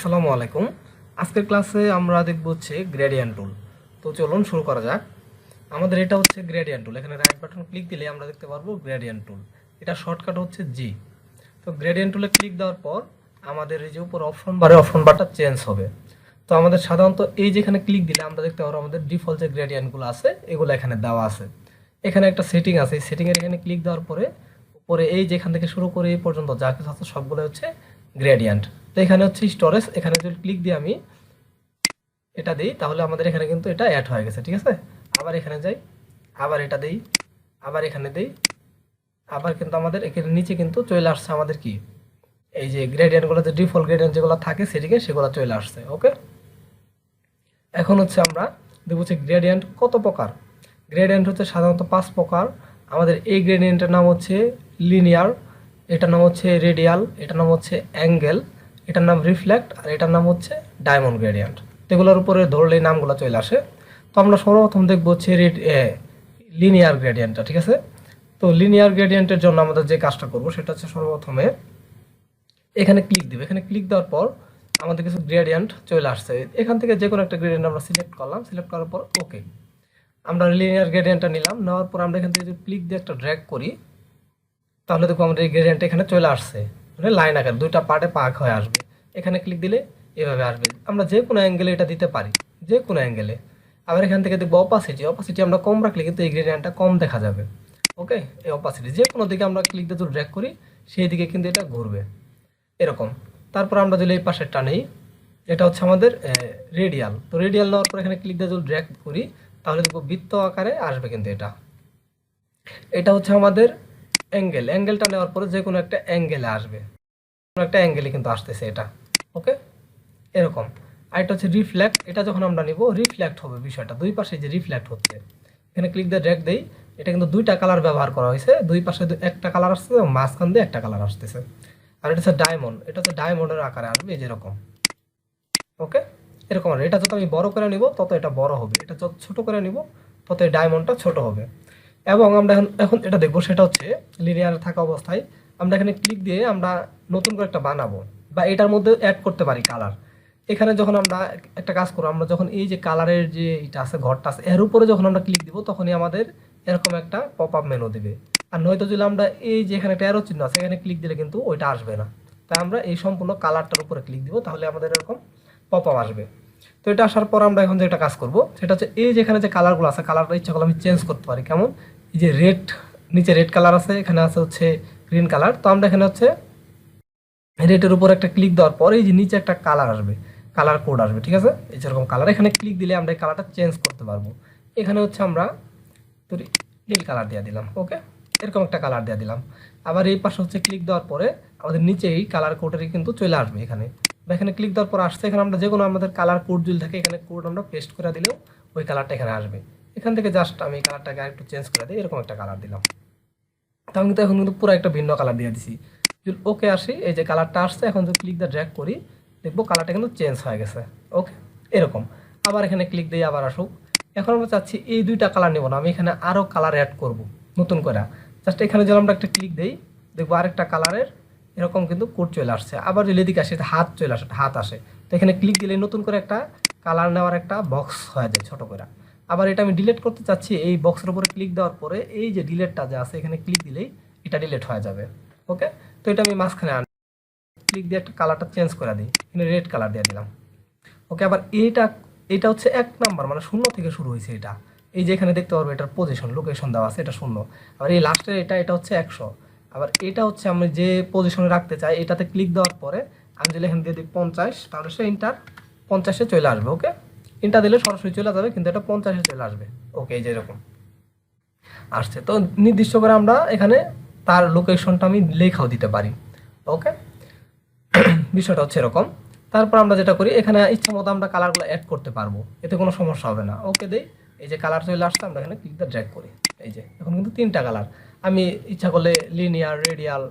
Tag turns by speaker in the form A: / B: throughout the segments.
A: আসসালামু আলাইকুম। আজকের ক্লাসে আমরা দেখব হচ্ছে গ্রেডিয়েন্ট টুল। তো চলুন শুরু করা যাক। আমাদের এটা হচ্ছে গ্রেডিয়েন্ট টুল। এখানে রাইট বাটন ক্লিক দিলে আমরা দেখতে পারবো গ্রেডিয়েন্ট টুল। এটা শর্টকাট হচ্ছে জি। তো গ্রেডিয়েন্ট টুলে ক্লিক দেওয়ার পর আমাদের এই যে উপর অপশন বারে অপশন বারটা চেঞ্জ হবে। তো আমাদের সাধারণত এই যেখানে ক্লিক দিলে আমরা দেখতে পারবো আমাদের ডিফল্ট যে গ্রেডিয়েন্টগুলো আছে এগুলো এখানে দেওয়া আছে। এখানে একটা সেটিং আছে, এই সেটিংয়ের এখানে ক্লিক দেওয়ার পরে উপরে এই যেখান থেকে শুরু করে এই পর্যন্ত যা কিছু আছে সবগুলো হচ্ছে গ্রেডিয়েন্ট। তো এখানে হচ্ছে স্টোরেজ, এখানে যদি ক্লিক দিয়ে আমি এটা দিই তাহলে আমাদের এখানে কিন্তু এটা অ্যাড হয়ে গেছে। ঠিক আছে, আবার এখানে যাই, আবার এটা দিই, আবার এখানে দিই, আবার কিন্তু আমাদের এখানে নিচে কিন্তু চলে আসছে আমাদের কি এই যে গ্রেডিয়েন্টগুলো, যে ডিফল্ট গ্রেডিয়েন্ট যেগুলো থাকে সেটিকে সেগুলো চলে আসছে। ওকে, এখন হচ্ছে আমরা দেখব হচ্ছে গ্রেডিয়েন্ট কত প্রকার। গ্রেডিয়েন্ট হচ্ছে সাধারণত 5 প্রকার। আমাদের এই গ্রেডিয়েন্টের নাম হচ্ছে লিনিয়ার, এটার নাম হচ্ছে রেডিয়াল, এটার নাম হচ্ছে অ্যাঙ্গেল, এটার নাম রিফ্লেক্ট, আর এটার নাম হচ্ছে ডায়মন্ড গ্রেডিয়েন্ট। এগুলোর উপরে ধরলেই নামগুলো চলে আসে। তো আমরা সর্বপ্রথম দেখবো হচ্ছে লিনিয়ার গ্রেডিয়েন্টটা। ঠিক আছে, তো লিনিয়ার গ্রেডিয়েন্টের জন্য আমাদের যে কাজটা করব সেটা হচ্ছে সর্বপ্রথমে এখানে ক্লিক দিব। এখানে ক্লিক দেওয়ার পর আমাদের কিছু গ্রেডিয়েন্ট চলে আসছে। এখান থেকে যে কোনো একটা গ্রেডিয়েন্ট আমরা সিলেক্ট করলাম, সিলেক্ট করার পর ওকে, আমরা লিনিয়ার গ্রেডিয়েন্টটা নিলাম। নেওয়ার পর আমরা এখান থেকে যদি ক্লিক দিয়ে একটা ড্র্যাগ করি তাহলে দেখবো আমাদের এই গ্রেডিয়েন্টটা এখানে চলে আসছে, মানে লাইন আকার দুইটা পার্টে ভাগ হয়ে আসবে। এখানে ক্লিক দিলে এভাবে আসবে। আমরা যে কোনো অ্যাঙ্গেলে এটা দিতে পারি, যে কোনো অ্যাঙ্গেলে। আবার এখান থেকে দেখবো অপাসিটি, অপাসিটি আমরা কম রাখলে কিন্তু এই গ্রেডিয়েন্টটা কম দেখা যাবে। ওকে, এই অপাসিটি যে কোনো দিকে আমরা ক্লিক দিয়ে যদি ড্র্যাগ করি সেই দিকে কিন্তু এটা ঘুরবে এরকম। তারপর আমরা যদি এই পাশেরটা নেই, এটা হচ্ছে আমাদের রেডিয়াল। তো রেডিয়াল নেওয়ার পর এখানে ক্লিক দিয়ে যদি ড্র্যাগ করি তাহলে দেখবো বৃত্ত আকারে আসবে কিন্তু এটা। এটা হচ্ছে আমাদের অ্যাঙ্গেল, অ্যাঙ্গেলটা নেওয়ার পরে যে কোনো একটা অ্যাঙ্গেলে আসবে, কোনো একটা অ্যাঙ্গেলে কিন্তু আসতেছে এটা। ওকে, এরকম। আর এটা হচ্ছে রিফ্লেক্ট, এটা যখন আমরা নিব রিফ্লেক্ট হবে বিষয়টা, দুই পাশে যে রিফ্লেক্ট হচ্ছে। এখানে ক্লিক দিয়ে ড্র্যাগ দেই, এটা কিন্তু দুইটা কালার ব্যবহার করা হয়েছে, দুই পাশে একটা কালার আসতেছে এবং মাঝখান দিয়ে একটা কালার আসতেছে। আর এটা হচ্ছে ডায়মন্ড, এটা হচ্ছে ডায়মন্ডের আকারে আসবে এই যেরকম। ওকে, এরকম। আর এটা যত আমি বড় করে নিব তত এটা বড় হবে, এটা যত ছোট করে নিব তত এই ডায়মন্ডটা ছোট হবে। এবং আমরা এখন এটা দেখবো সেটা হচ্ছে লিনিয়ার থাকা অবস্থায় আমরা এখানে ক্লিক দিয়ে আমরা নতুন করে একটা বানাবো বা এটার মধ্যে অ্যাড করতে পারি কালার। এখানে যখন আমরা একটা কাজ করবো, আমরা যখন এই যে কালারের যে এটা আছে ঘরটা আছে এর উপরে যখন আমরা ক্লিক দিব তখনই আমাদের এরকম একটা পপ আপ মেনু দিবে। আর নয়তো যদি আমরা এই যে এখানে একটা অ্যারো চিহ্ন আছে এখানে ক্লিক দিলে কিন্তু ওইটা আসবে না। তাই আমরা এই সম্পূর্ণ কালারটার উপরে ক্লিক দিব, তাহলে আমাদের এরকম পপ আপ আসবে। তো এটা আসার পর আমরা এখন যেটা কাজ করব সেটা হচ্ছে এই যেখানে যে কালারগুলো আছে কালারটা ইচ্ছা করলে আমি চেঞ্জ করতে পারি। কেমন, এই যে রেড, নিচে রেড কালার আছে, এখানে আছে হচ্ছে গ্রিন কালার। তো আমরা এখানে হচ্ছে রেডের উপর একটা ক্লিক দেওয়ার পর এই যে নিচে একটা কালার আসবে, কালার কোড আসবে। ঠিক আছে, এই যেরকম কালার, এখানে ক্লিক দিলে আমরা এই কালারটা চেঞ্জ করতে পারবো। এখানে হচ্ছে আমরা নীল কালার দিয়ে দিলাম। ওকে, এরকম একটা কালার দিয়ে দিলাম। আবার এই পাশে হচ্ছে ক্লিক দেওয়ার পরে আমাদের নিচেই কালার কোডেরই কিন্তু চলে আসবে এখানে। এখানে ক্লিক দেওয়ার পর আসছে, এখানে আমরা যে কোনো আমাদের কালার কোড যদি থাকে এখানে কোড আমরা পেস্ট করে দিলেও ওই কালারটা এখানে আসবে। এখান থেকে জাস্ট আমি এই কালারটাকে আরেকটু চেঞ্জ করে দিই, এরকম একটা কালার দিলাম। তো আমি কিন্তু এখন কিন্তু পুরো একটা ভিন্ন কালার দিয়ে দিছি। যদি ওকে আসি, এই যে কালারটা আসছে, এখন যদি ক্লিক দিয়ে ড্র্যাগ করি দেখবো কালারটা কিন্তু চেঞ্জ হয়ে গেছে। ওকে, এরকম। আবার এখানে ক্লিক দিয়ে আবার আসুক। এখন আমরা চাচ্ছি এই দুইটা কালার নেব না, আমি এখানে আরও কালার অ্যাড করব নতুন করে। জাস্ট এখানে যদি আমরা একটা ক্লিক দিই দেখবো আরেকটা কালারের এরকম কিন্তু কোড চলে আসছে। আবার যদি এদিকে আসে হাত চলে আসে, হাত আসে। তো এখানে ক্লিক দিলে নতুন করে একটা কালার নেওয়ার একটা বক্স হয়ে যায় ছোটো করে। আবার এটা আমি ডিলিট করতে চাচ্ছি, এই বক্সের উপরে ক্লিক দেওয়ার পরে এই যে ডিলিটটা যে আছে এখানে ক্লিক দিলেই এটা ডিলিট হয়ে যাবে। ওকে, তো এটা আমি মাঝখানে আনি, ক্লিক দিয়ে একটা কালারটা চেঞ্জ করে দিই, এখানে রেড কালার দিয়ে দিলাম। ওকে, আবার এটা হচ্ছে 1 নাম্বার, মানে 0 থেকে শুরু হয়েছে এটা। এই যে এখানে দেখতে পারবো এটার পজিশন লোকেশন দেওয়া আছে, এটা 0। আবার এই লাস্টের এটা হচ্ছে 100। আবার এটা হচ্ছে আমি যে পজিশনে রাখতে চাই এটাতে ক্লিক দেওয়ার পরে আমি যদি এখানে দিয়ে দিই 50, তাহলে সে ইন্টার 50-এ চলে আসবে। ওকে, ইন্টার দিলে সরাসরি চলে যাবে কিন্তু এটা 50-এ চলে আসবে। ওকে, এই যে এরকম আসছে। তো নির্দিষ্ট করে আমরা এখানে তার লোকেশনটা আমি লেখাও দিতে পারি। ওকে, বিষয়টা হচ্ছে এরকম। তারপর আমরা যেটা করি এখানে ইচ্ছা মতো আমরা কালারগুলো অ্যাড করতে পারবো, এতে কোনো সমস্যা হবে না। ওকে দেই, এই যে কালার চলে আসছে, আমরা এখানে ক্লিক দিয়ে ড্র্যাগ করি। এই যে এখন কিন্তু 3টা কালার। আমি ইচ্ছা করলে লিনিয়ার, রেডিয়াল,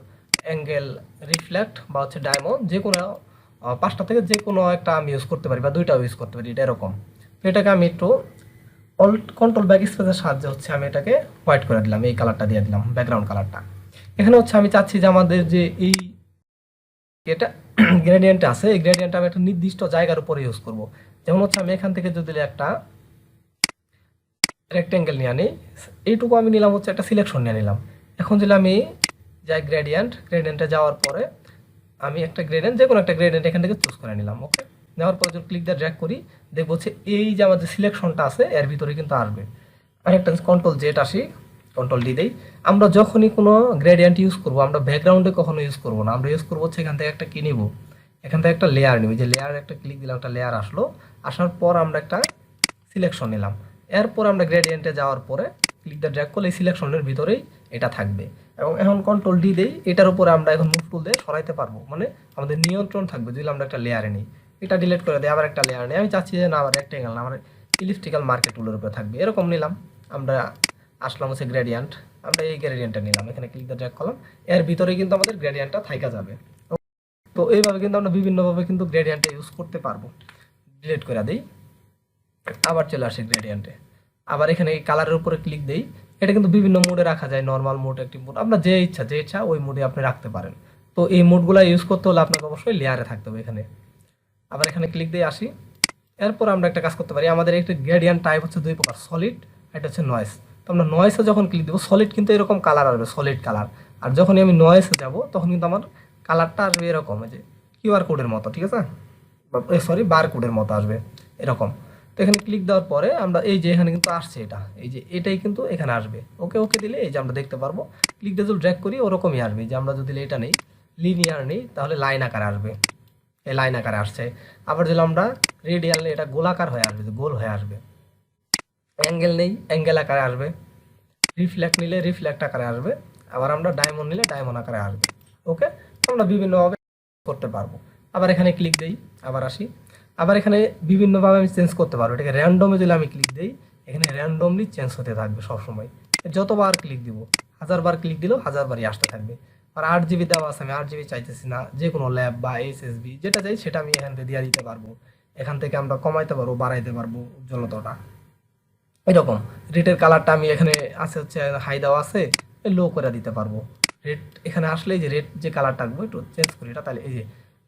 A: অ্যাঙ্গেল, রিফ্লেক্ট বা হচ্ছে ডায়মন্ড যে কোনো 5টা থেকে যে কোনো একটা আমি ইউজ করতে পারি বা 2টাও ইউজ করতে পারি। এটা এরকম। তো এটাকে আমি একটু অল্ট কন্ট্রোল ব্যাক স্পেসের সাহায্যে হচ্ছে আমি এটাকে হোয়াইট করে দিলাম, এই কালারটা দিয়ে দিলাম ব্যাকগ্রাউন্ড কালারটা। এখানে হচ্ছে আমি চাচ্ছি যে আমাদের যে এই এটা গ্রেডিয়েন্ট আছে, এই গ্রেডিয়েন্ট আমি একটা নির্দিষ্ট জায়গার উপরে ইউজ করব। যেমন হচ্ছে আমি এখান থেকে যদি একটা রেক্টেঙ্গেল নিয়ে আনি, এইটুকু আমি নিলাম হচ্ছে একটা সিলেকশন নিয়ে নিলাম। এখন যদি আমি যাই গ্রেডিয়েন্টে যাওয়ার পরে আমি একটা গ্রেডিয়েন্ট, যে কোনো একটা গ্রেডিয়েন্ট এখান থেকে চুজ করে নিলাম। ওকে, নেওয়ার পরে যদি ক্লিক দিয়ে ড্র্যাগ করি, দেখবো হচ্ছে এই যে আমাদের সিলেকশনটা আছে এর ভিতরে কিন্তু আসবে। আরেকটা কন্ট্রোল জেড আসি, কন্ট্রোল ডি দেই। আমরা যখনই কোনো গ্রেডিয়েন্ট ইউজ করবো, আমরা ব্যাকগ্রাউন্ডে কখনো ইউজ করবো না, আমরা ইউজ করবো হচ্ছে এখান থেকে একটা কি নিব, এখান থেকে একটা লেয়ার নিব। যে লেয়ার একটা ক্লিক দিলাম, একটা লেয়ার আসলো, আসার পর আমরা একটা সিলেকশন নিলাম। এরপর আমরা গ্রেডিয়েন্টে যাওয়ার পরে ক্লিক দিয়ে ড্র্যাগ করলে এই সিলেকশনের ভিতরেই এটা থাকবে। এবং এখন কন্ট্রোল ডি দেই, এটার উপরে আমরা এখন মুভ টুল দিয়ে সরাইতে পারবো, মানে আমাদের নিয়ন্ত্রণ থাকবে। যদি আমরা একটা লেয়ারে নিই, এটা ডিলিট করে দিই, আবার একটা লেয়ার নিই। আমি চাচ্ছি যে না আমার রেক্টেঙ্গেল না, আমার ইলিপটিক্যাল মার্কেট টুলের উপরে থাকবে, এরকম নিলাম। আমরা আসলাম হচ্ছে গ্রেডিয়েন্ট, আমরা এই গ্রেডিয়েন্টটা নিলাম, এখানে ক্লিক দিয়ে ড্র্যাগ করলাম, এর ভিতরে কিন্তু আমাদের গ্রেডিয়েন্টটা থাইকা যাবে। তো এইভাবে কিন্তু আমরা বিভিন্নভাবে কিন্তু গ্রেডিয়েন্টটা ইউজ করতে পারবো। ডিলিট করে দিই, আবার চলে আসে গ্রেডিয়েন্টে, আবার এখানে এই কালারের উপরে ক্লিক দেই। এটা কিন্তু বিভিন্ন মোডে রাখা যায়, নর্মাল মোড, অ্যাক্টিভ মোড, আপনার যে ইচ্ছা ওই মোডে আপনি রাখতে পারেন। তো এই মোডগুলো ইউজ করতে হলে আপনাকে অবশ্যই লেয়ারে থাকতে হবে। এখানে আবার এখানে ক্লিক দিয়ে আসি, এরপর আমরা একটা কাজ করতে পারি। আমাদের একটা গ্রেডিয়েন্ট টাইপ হচ্ছে দুই প্রকার, সলিড, এটা হচ্ছে নয়েস। তো আমরা নয়েসে যখন ক্লিক দেবো, সলিড কিন্তু এরকম কালার আসবে, সলিড কালার। আর যখনই আমি নয়েসে যাব তখন কিন্তু আমার কালারটা আসবে এরকম, যে কিউআর কোডের মতো, ঠিক আছে, সরি বার কোডের মতো আসবে এরকম। তো এখানে ক্লিক দেওয়ার পরে আমরা এই যে এখানে কিন্তু আসছে এটা, এই যে এটাই কিন্তু এখানে আসবে। ওকে ওকে দিলে এই যে আমরা দেখতে পারবো, ক্লিক দিয়ে যদি ড্র্যাগ করি ওরকমই আসবে। যে আমরা যদি এটা নেই, লিনিয়ার নেই, তাহলে লাইন আকারে আসবে, এই লাইন আকারে আসছে। আবার যদি আমরা রেডিয়াল নেই, এটা গোলাকার হয়ে আসবে, গোল হয়ে আসবে। অ্যাঙ্গেল নেই, অ্যাঙ্গেল আকারে আসবে। রিফ্লেক্ট নিলে রিফ্লেক্ট আকারে আসবে। আবার আমরা ডায়মন্ড নিলে ডায়মন্ড আকারে আসবে। ওকে, আমরা বিভিন্নভাবে করতে পারবো। আবার এখানে ক্লিক দেই, আবার আসি, আবার এখানে বিভিন্নভাবে আমি চেঞ্জ করতে পারবো। এটাকে র্যান্ডমে যদি আমি ক্লিক দিই, এখানে র্যান্ডমলি চেঞ্জ হতে থাকবে সবসময়। যতবার ক্লিক দিব, 1000 বার ক্লিক দিলেও 1000 বারই আসতে থাকবে। আর 8 জিবি দেওয়া আছে, আমি 8 জিবি চাইতেছি না, যে কোনো ল্যাব বা এসএসবি যেটা চাই সেটা আমি এখান থেকে দিয়ে দিতে পারবো। এখান থেকে আমরা কমাইতে পারবো, বাড়াইতে পারবো উজ্জ্বলতাটা। এরকম রেটের কালারটা আমি এখানে আছে হচ্ছে হাই দেওয়া আছে, লো করে দিতে পারবো। রেড এখানে আসলে যে রেড যে কালারটা থাকবে একটু চেঞ্জ করি এটা, তাহলে এই যে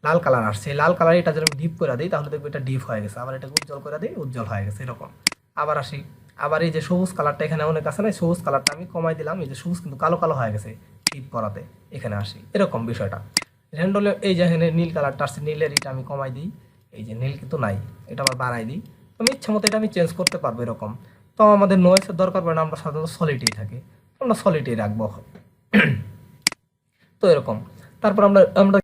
A: লাল কালার আসছে, এই লাল কালার এটা যদি আমি ডিপ করে দিই তাহলে দেখবো এটা ডিপ হয়ে গেছে। আবার এটাকে উজ্জ্বল করে দিই, উজ্জ্বল হয়ে গেছে এরকম। আবার আসি, আবার এই যে সবুজ কালারটা এখানে অনেক আছে না, সবুজ কালারটা আমি কমাই দিলাম, এই যে সবুজ কিন্তু কালো কালো হয়ে গেছে ডিপ করাতে। এখানে আসি, এরকম বিষয়টা। র্যান্ডমলি এই যে এখানে নীল কালারটা আসছে, নীলের এটা আমি কমাই দিই, এই যে নীল কিন্তু নাই, এটা আবার বাড়াই দিই। আমি ইচ্ছা মতো এটা আমি চেঞ্জ করতে পারবো এরকম। তো আমাদের নয়েসের দরকার পড়ে না, আমরা সাধারণত সলিডেই থাকি, আমরা সলিডেই রাখবো। তো এরকম। তারপর আমরা আমরা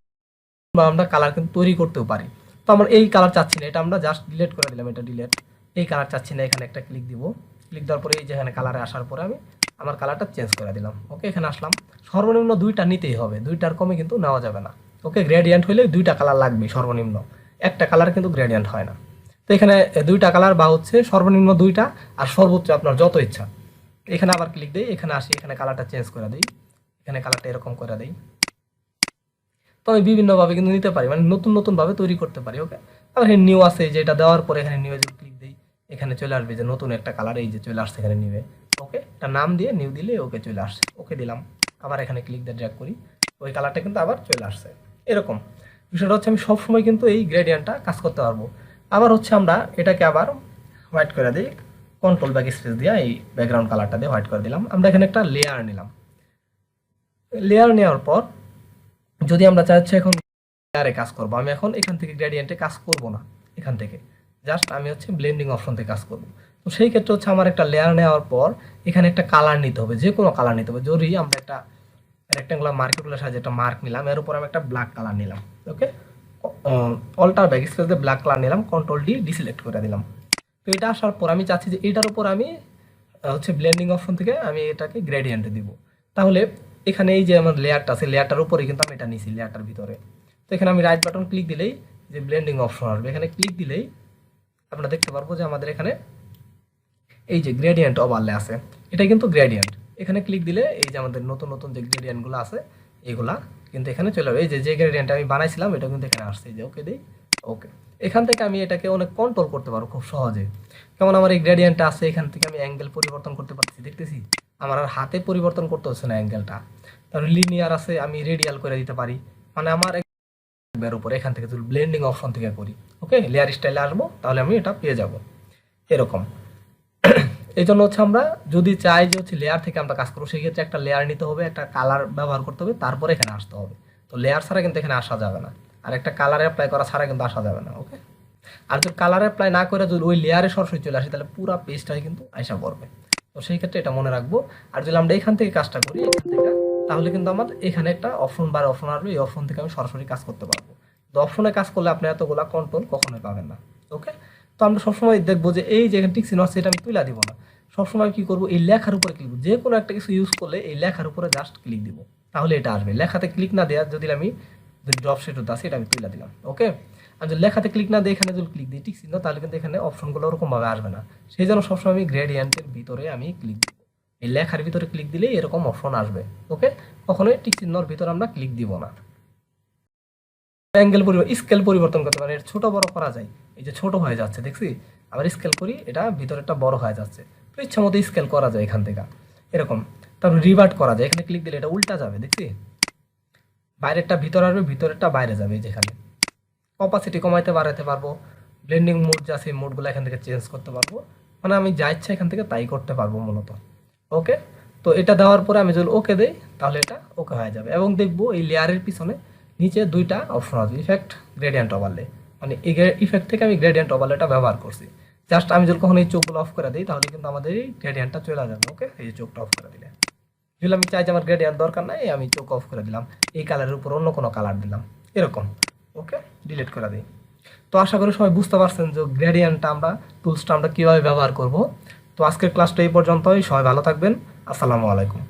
A: আমরা কালার কিন্তু তৈরি করতেও পারি। তো আমরা এই কালার চাচ্ছি না, এটা আমরা জাস্ট ডিলিট করে দিলাম, এটা ডিলিট। এই কালার চাচ্ছি না, এখানে একটা ক্লিক দিব, ক্লিক দেওয়ার পরে এই যে এখানে কালারে আসার পরে আমি আমার কালারটা চেঞ্জ করে দিলাম। ওকে, এখানে আসলাম, সর্বনিম্ন দুইটা নিতেই হবে, দুইটার কমে কিন্তু নেওয়া যাবে না। ওকে, গ্রেডিয়েন্ট হলে দুইটা কালার লাগবে সর্বনিম্ন, একটা কালার কিন্তু গ্রেডিয়েন্ট হয় না। তো এখানে দুইটা কালার বা হচ্ছে সর্বনিম্ন দুইটা, আর সর্বোচ্চ আপনার যত ইচ্ছা। এখানে আবার ক্লিক দিই, এখানে আসি, এখানে কালারটা চেঞ্জ করে দিই, এখানে কালারটা এরকম করে দিই। তো আমি বিভিন্নভাবে কিন্তু নিতে পারি, মানে নতুন নতুনভাবে তৈরি করতে পারি। ওকে, আবার এখানে নিউ আছে, যেটা দেওয়ার পরে এখানে নিউ যদি ক্লিক দিই, এখানে চলে আসবে যে নতুন একটা কালার, এই যে চলে আসছে এখানে নিউয়ে। ওকে, এটা নাম দিয়ে নিউ দিলে ওকে চলে আসছে। ওকে দিলাম, আবার এখানে ক্লিক দিয়ে ড্র্যাগ করি, ওই কালারটা কিন্তু আবার চলে আসছে। এরকম বিষয়টা হচ্ছে আমি সবসময় কিন্তু এই গ্রেডিয়েন্টটা কাজ করতে পারবো। আবার হচ্ছে আমরা এটাকে আবার হোয়াইট করে দিই, কন্ট্রোল ব্যাক স্পেস দিয়ে এই ব্যাকগ্রাউন্ড কালারটা দিয়ে হোয়াইট করে দিলাম। আমরা এখানে একটা লেয়ার নিলাম, লেয়ার নেওয়ার পর যদি আমরা চাচ্ছি এখন লেয়ারে কাজ করবো, আমি এখন এখান থেকে গ্রেডিয়েন্টে কাজ করব না, এখান থেকে জাস্ট আমি হচ্ছে ব্লেন্ডিং অপশন থেকে কাজ করব। তো সেই ক্ষেত্রে হচ্ছে আমার একটা লেয়ার নেওয়ার পর এখানে একটা কালার নিতে হবে, যে কোনো কালার নিতে হবে। যদি আমরা একটা রেক্ট্যাঙ্গুলার মার্কেটগুলোর সাহায্যে একটা মার্ক নিলাম, এর উপর আমি একটা ব্ল্যাক কালার নিলাম। ওকে, অল্টার ব্যাক স্পেস দিয়ে ব্ল্যাক কালার নিলাম, কন্ট্রোল ডি ডিসিলেক্ট করে দিলাম। তো এটা আসার পর আমি চাচ্ছি যে এটার উপর আমি হচ্ছে ব্লেন্ডিং অপশন থেকে আমি এটাকে গ্রেডিয়েন্টে দিব। তাহলে এখানে এই যে আমার লেয়ারটা আছে, লেয়ারটার উপরে কিন্তু আমি এটা নিছি, লেয়ারটার ভিতরে। তো এখানে আমি রাইট বাটন ক্লিক দিলেই যে ব্লেন্ডিং অপশন আসবে, এখানে ক্লিক দিলেই আমরা দেখতে পারবো যে আমাদের এখানে এই যে গ্রেডিয়েন্ট ওভারলে আছে, এটা কিন্তু গ্রেডিয়েন্ট। এখানে ক্লিক দিলে এই যে আমাদের নতুন নতুন যে গ্রেডিয়েন্টগুলো আছে এগুলা কিন্তু এখানে চলে যাবে। এই যে যে গ্রেডিয়েন্ট আমি বানাইছিলাম এটা কিন্তু এখানে আসছে, এই যে ওকে দিই। ওকে, এখান থেকে আমি এটাকে অনেক কন্ট্রোল করতে পারবো খুব সহজে। যেমন আমার এই গ্রেডিয়েন্টটা আছে, এখান থেকে আমি অ্যাঙ্গেল পরিবর্তন করতে পারছি, দেখতেছি আমার আর হাতে পরিবর্তন করতে হচ্ছে না অ্যাঙ্গেলটা। তারপর লিনিয়ার আছে, আমি রেডিয়াল করে দিতে পারি, মানে আমার থাকবে এর উপরে, এখান থেকে যদি ব্লেন্ডিং অপশন থেকে করি, ওকে, লেয়ার স্টাইলে আসবো, তাহলে আমি এটা পেয়ে যাব এরকম। এই জন্য হচ্ছে আমরা যদি চাই যে হচ্ছে লেয়ার থেকে আমরা কাজ করবো, সেক্ষেত্রে একটা লেয়ার নিতে হবে, একটা কালার ব্যবহার করতে হবে, তারপরে এখানে আসতে হবে। তো লেয়ার ছাড়া কিন্তু এখানে আসা যাবে না, আর একটা কালার অ্যাপ্লাই করা ছাড়া কিন্তু আসা যাবে না, ওকে। আর যদি কালার অ্যাপ্লাই না করে যদি ওই লেয়ারে সরাসরি চলে আসে, তাহলে পুরো পেজটাই কিন্তু আইসা পড়বে। তো সেই ক্ষেত্রে এটা মনে রাখবো। আর যদি আমরা এখান থেকে কাজটা করি, এখান থেকে, তাহলে কিন্তু আমার এখানে একটা অপশন বার অপশন আসবে, এই অপশন থেকে আমি সরাসরি কাজ করতে পারবো। তো অপশনে কাজ করলে আপনি এতগুলা কন্ট্রোল কখনোই পাবেন না, ওকে। তো আমরা সবসময় দেখবো যে এই যে এখানে টিক চিহ্ন আছে, এটা আমি তুলে দিব না। সবসময় কি করবো, এই লেখার উপরে ক্লিক, যে কোনো একটা কিছু ইউজ করলে এই লেখার উপরে জাস্ট ক্লিক দিব, তাহলে এটা আসবে। লেখাতে ক্লিক না দেওয়া, যদি আমি ড্রপ শেডে আছে, এটা আমি তুলে দিলাম, ওকে। আর যদি লেখাতে ক্লিক না দিয়ে এখানে যদি ক্লিক দিই টিক চিহ্ন, তাহলে কিন্তু এখানে অপশনগুলো ওরকমভাবে আসবে না। সেই জন্য সবসময় আমি গ্রেডিয়েন্টের ভিতরে আমি ক্লিক দিব, এই লেখার ভিতরে ক্লিক দিলে এরকম অপশন আসবে, ওকে। কখনোই টিক চিহ্নর ভিতরে আমরা ক্লিক দিব না। অ্যাঙ্গেল স্কেল পরিবর্তন করতে পারি, ছোট বড় করা যায়। এই যে ছোট হয়ে যাচ্ছে, দেখছি, আবার স্কেল করি, এটা ভিতরেরটা বড় হয়ে যাচ্ছে। তো ইচ্ছা মতো স্কেল করা যায় এখান থেকে এরকম। তারপর রিভার্ট করা যায়, এখানে ক্লিক দিলে এটা উল্টা যাবে, দেখছি, বাইরেরটা ভিতরে আসবে, ভিতরেরটা বাইরে যাবে। যেখানে অপাসিটি কমাইতে বাড়াতে পারবো, ব্লেন্ডিং মোড যা সেই মোডগুলো এখান থেকে চেঞ্জ করতে পারবো, মানে আমি যা ইচ্ছা এখান থেকে তাই করতে পারবো মূলত, ওকে। তো এটা দেওয়ার পরে আমি যদি ওকে দেই, তাহলে এটা ওকে হয়ে যাবে। এবং দেখবো এই লেয়ারের পিছনে নিচে দুইটা অপশন আছে, ইফেক্ট, গ্রেডিয়েন্ট ওভারলে, মানে এই ইফেক্ট থেকে আমি গ্রেডিয়েন্ট ওভারলেটা ব্যবহার করছি। জাস্ট আমি যদি কখনো এই চোখগুলো অফ করে দিই, তাহলে কিন্তু আমাদের এই গ্রেডিয়েন্টটা চলে যাবে, ওকে। এই যে চোখটা অফ করে দিলে, যদি আমি চাই যে আমার গ্রেডিয়েন্ট দরকার নাই, আমি চোখ অফ করে দিলাম, এই কালারের উপর অন্য কোনো কালার দিলাম এরকম, ওকে, ডিলিট করে দিই। তো আশা করি সবাই বুঝতে পারছেন যে গ্রেডিয়েন্টটা আমরা, টুলসটা আমরা কীভাবে ব্যবহার করব। তো আজকের ক্লাসটা এই পর্যন্তই, সবাই ভালো থাকবেন, আসসালামু আলাইকুম।